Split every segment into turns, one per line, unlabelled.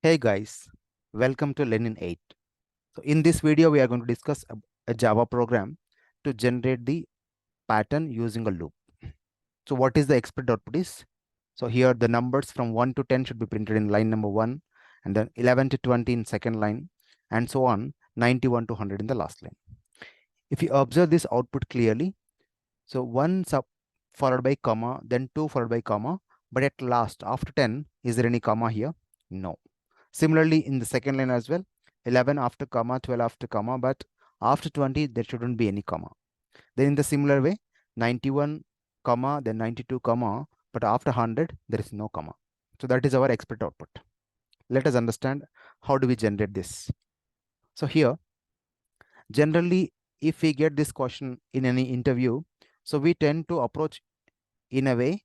Hey guys, welcome to Lenin 8. So in this video, we are going to discuss a Java program to generate the pattern using a loop. So what is the expected output is? So here the numbers from 1 to 10 should be printed in line number 1, and then 11 to 20 in second line, and so on, 91 to 100 in the last line. If you observe this output clearly, so 1 followed by comma, then 2 followed by comma, but at last after 10, is there any comma here? No. Similarly, in the second line as well, 11 after comma, 12 after comma, but after 20, there shouldn't be any comma. Then in the similar way, 91 comma, then 92 comma, but after 100, there is no comma. So that is our expected output. Let us understand how do we generate this. So here, generally, if we get this question in any interview, so we tend to approach in a way,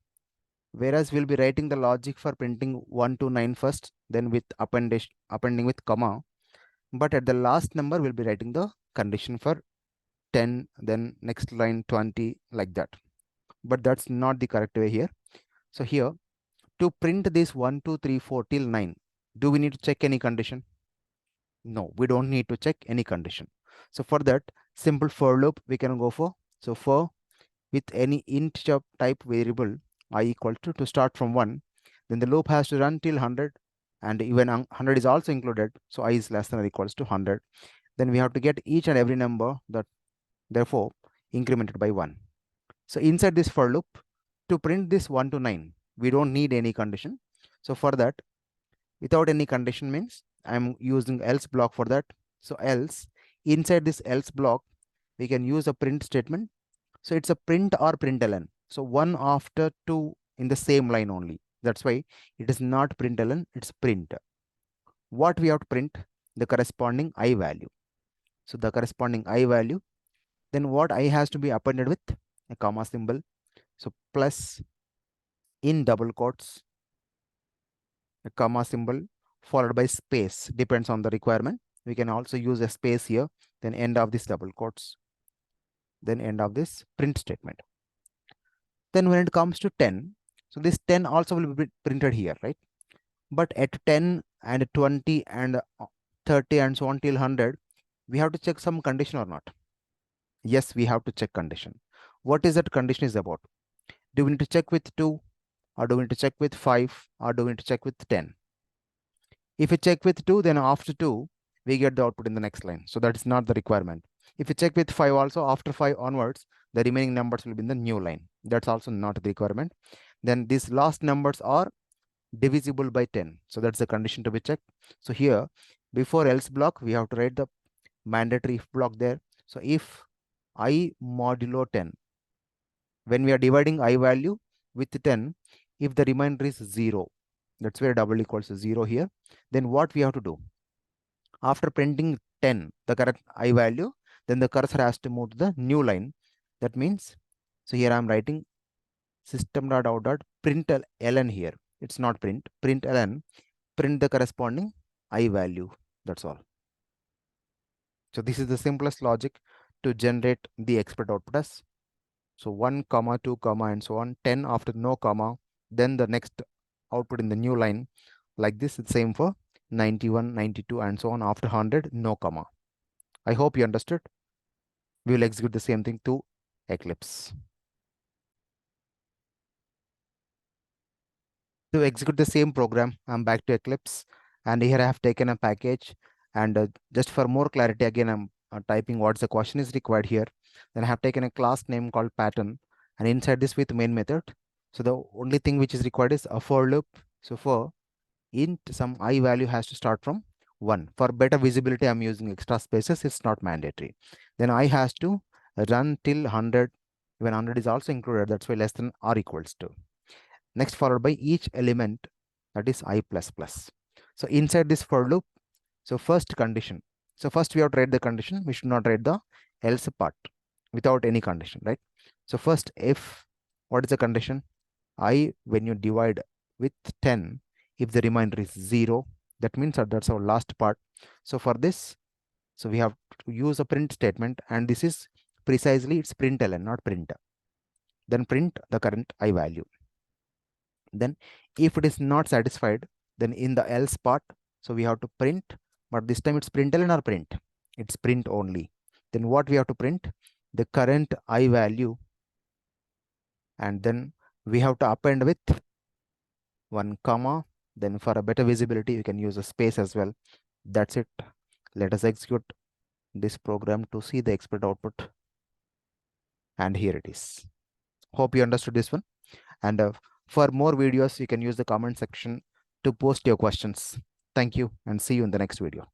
whereas we'll be writing the logic for printing 1 to 9 first, then with appending with comma, but at the last number we'll be writing the condition for 10, then next line 20, like that. But that's not the correct way here. So here, to print this 1 2 3 4 till 9, do we need to check any condition? No, we don't need to check any condition. So for that, simple for loop we can go for. So for with any integer type variable I equal to start from 1, then the loop has to run till 100, and even 100 is also included, so I is less than or equals to 100. Then we have to get each and every number that therefore incremented by 1. So inside this for loop, to print this 1 to 9, we don't need any condition. So for that, without any condition means I'm using else block for that. So else, inside this else block, we can use a print statement. So it's a print or println. So one after two in the same line only. That's why it is not println, it's print. What we have to print? The corresponding I value. So the corresponding I value, then what I has to be appended with a comma symbol. So plus in double quotes, a comma symbol followed by space, depends on the requirement. We can also use a space here, then end of this double quotes, then end of this print statement. Then when it comes to 10, so this 10 also will be printed here, right? But at 10 and 20 and 30 and so on till 100, we have to check some condition or not? Yes, we have to check condition. What is that condition is about? Do we need to check with 2, or do we need to check with 5, or do we need to check with 10? If we check with 2, then after 2, we get the output in the next line. So that is not the requirement. If you check with 5 also, after 5 onwards, the remaining numbers will be in the new line. That's also not the requirement. Then these last numbers are divisible by 10. So that's the condition to be checked. So here, before else block, we have to write the mandatory if block there. So if I modulo 10, when we are dividing I value with 10, if the remainder is 0, that's where double equals to 0 here, then what we have to do? After printing 10, the correct I value, then the cursor has to move to the new line. That means, so here I'm writing system.out.println here. It's not print, println, print the corresponding I value. That's all. So this is the simplest logic to generate the expected output as. So 1 comma 2 comma and so on, 10 after no comma, then the next output in the new line, like this. It's same for 91, 92 and so on, after 100 no comma. I hope you understood. We will execute the same thing to Eclipse. To execute the same program, I'm back to Eclipse, and here I have taken a package, and just for more clarity, again I'm typing what's the question is required here. Then I have taken a class name called pattern, and inside this with main method. So the only thing which is required is a for loop. So for int some I value has to start from 1. For better visibility, I'm using extra spaces. It's not mandatory. Then I has to run till 100. When 100 is also included, that's why less than or equals to. Next followed by each element, that is I plus plus. So inside this for loop, so first condition. So first we have to write the condition. We should not write the else part without any condition, right? So first if, what is the condition? I, when you divide with 10, if the remainder is 0, that means that that's our last part. So for this, so we have to use a print statement, and this is precisely it's println, not print. Then print the current I value. Then if it is not satisfied, then in the else part, So we have to print, but this time it's println or print. It's print only. Then what we have to print? The current I value, and then we have to append with 1 comma. Then for a better visibility, you can use a space as well. That's it. Let us execute this program to see the expected output. And here it is. Hope you understood this one. And for more videos, you can use the comment section to post your questions. Thank you and see you in the next video.